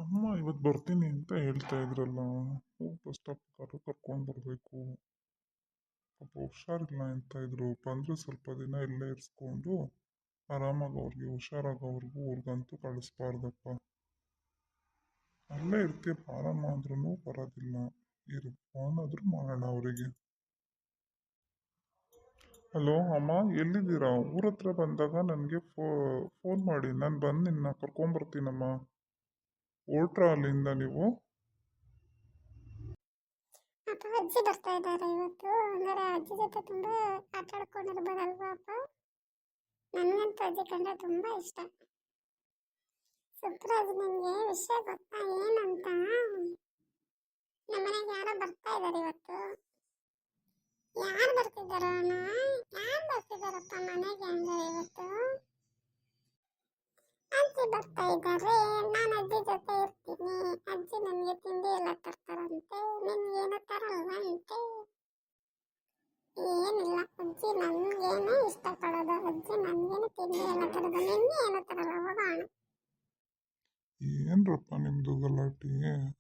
ಅಮ್ಮ ಇವತ್ತು ಬರ್ತೀನಿ ಅಂತ ಹೇಳ್ತಾ ಇದ್ರಲ್ಲ. ಬಸ್ ಸ್ಟಾಪ್ ಕರ್ಕೊಂಡು ಬರಬೇಕು. ಪಾಪ ಹುಷಾರಿಲ್ಲ ಅಂತ ಇದ್ರು. ಬಂದರೆ ಸ್ವಲ್ಪ ದಿನ ಇಲ್ಲೇ ಇರಿಸ್ಕೊಂಡು ಆರಾಮಾಗಿ ಅವ್ರಿಗೆ ಹುಷಾರಾಗೋವರೆಗೂ ಊರಿಗಂತೂ ಕಳಿಸ್ಬಾರ್ದಪ್ಪ. ಅಲ್ಲೇ ಇರ್ತೀಯ ಆರಾಮ ಅಂದ್ರೂ ಬರೋದಿಲ್ಲ. ಇರು, ಫೋನ್ ಆದರೂ ಮಾಡೋಣ ಅವರಿಗೆ. ಹಲೋ ಅಮ್ಮ, ಎಲ್ಲಿದ್ದೀರಾ? ಊರ ಹತ್ರ ಬಂದಾಗ ನನಗೆ ಫೋನ್ ಮಾಡಿ, ನಾನು ಬಂದು ನಿನ್ನ ಕರ್ಕೊಂಬರ್ತೀನಮ್ಮ. ಹೊರಟ್ರಾ ಅಲ್ಲಿಂದ ನೀವು? ಅಪ್ಪ ಅಜ್ಜಿ ಬರ್ತಾ ಇದ್ದಾರೆ ಇವತ್ತು. ಅಂದರೆ ಅಜ್ಜಿ ಜೊತೆ ತುಂಬಾ ಆಟ ಆಡ್ಕೊಂಡಿರ್ಬೋದಲ್ವಾ ಅಪ್ಪ. ನನಗಂತೂ ಅಜ್ಜಿ ಕಂಡ್ರೆ ತುಂಬಾ ಇಷ್ಟ. ಸುಪ್ರಾಜ್, ನಿನ್ಗೆ ವಿಷಯ ಗೊತ್ತಾ ಏನಂತ? ನಮ್ಮನೆಗೆ ಯಾರೋ ಬರ್ತಾ ಇದ್ದಾರೆ ಇವತ್ತು. ಯಾರು ಬರ್ತಿದ್ದಾರೋ ಅಣ್ಣ? ಯಾರು ಬರ್ತಿದ್ದಾರಪ್ಪ ಮನೆಗೆ ಅಂದ್ರೆ ಇವತ್ತು? ಅಜ್ಜಿ ಬರ್ತಾ ಇದ್ದಾರೆ. ನಾನು ಅಜ್ಜಿ ಜೊತೆ ಇರ್ತೀನಿ. ಅಜ್ಜಿ ನನಗೆ ತಿಂಡಿ ಎಲ್ಲ ತರ್ತಾರಂತೆ. ನಿನ್ಗೇನು ತರಲ್ವಂತೆ? ಏನಿಲ್ಲ, ಅಜ್ಜಿ ನನ್ಗೇನೆ ಇಷ್ಟಪಡೋದು. ಅಜ್ಜಿ ನನ್ಗೇನು ತಿಂಡಿ ಎಲ್ಲ ತರೋದು. ನಿನ್ನೆ ಏನು ತರಲ್ಲ, ಹೋಗೋಣ. ಏನ್ರಪ್ಪ ನಿಮ್ದು ಗಲಾಟೆ?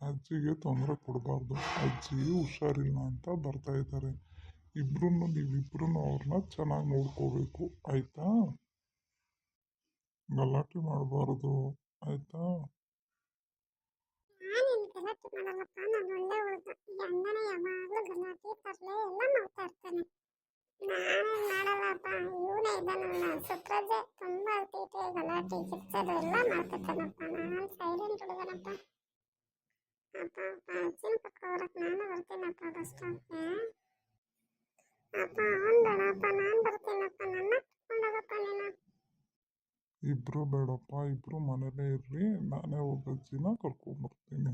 ಅಜ್ಜಿಗೆ ತೊಂದರೆ ಕೊಡಬಾರ್ದು. ಅಜ್ಜಿ ಹುಷಾರಿಲ್ಲ ಅಂತ ಬರ್ತಾ ಇದ್ದಾರೆ. ನೀವಿಬ್ರು ಅವ್ರನ್ನ ಚೆನ್ನಾಗಿ ನೋಡ್ಕೋಬೇಕು, ಆಯ್ತಾ? ಗಲಾಟೆ ಮಾಡಬಾರ್ದು, ಆಯ್ತಾ? ನಾನೇನು ಗಲಾಟೆ ಮಾಡಲ್ಲಪ್ಪ, ನಾನು ಒಳ್ಳೆ ಹುಡುಗ. ಈ ಅಣ್ಣನೇ ಯಾವಾಗಲೂ ಗಲಾಟೆ ತರಲೆ ಎಲ್ಲ ಮಾಡ್ತಾ ಇರ್ತಾನೆ. ನಾನೇನು ಮಾಡಲ್ಲಪ್ಪ. ಇವನೇ ಇದ್ದಾನಲ್ಲ ಸುಪ್ರಾಜೆ, ತುಂಬಾ ತೀಟೆ ಗಲಾಟೆ ಕಿಚ್ಚದು ಎಲ್ಲ ಮಾಡ್ತಿರ್ತಾನಪ್ಪ. ನಾನು ಸೈಲೆಂಟ್ ಹುಡುಗನಪ್ಪ. ಅಪ್ಪ ಅಪ್ಪ, ಅಜ್ಜಿನ ಪಕ್ಕ ಹೊರಕ್ಕೆ ನಾನು ಬರ್ತೀನಪ್ಪ ಬಸ್ ಸ್ಟಾಪ್ಗೆ. ಅಪ್ಪ ಅವ್ನು ಬೇಡಪ್ಪ, ನಾನು ಬರ್ತೀನಪ್ಪ. ನನ್ನ ಕರ್ಕೊಂಡೋಗಪ್ಪ ನೀನು. ಇಬ್ರು ಬೇಡಪ್ಪ, ಇಬ್ರು ಮನೇಲೇ ಇರ್ರಿ. ನಾನೇ ಹೋಗಿ ಅಜ್ಜಿನ ಕರ್ಕೊಂಬರ್ತೀನಿ.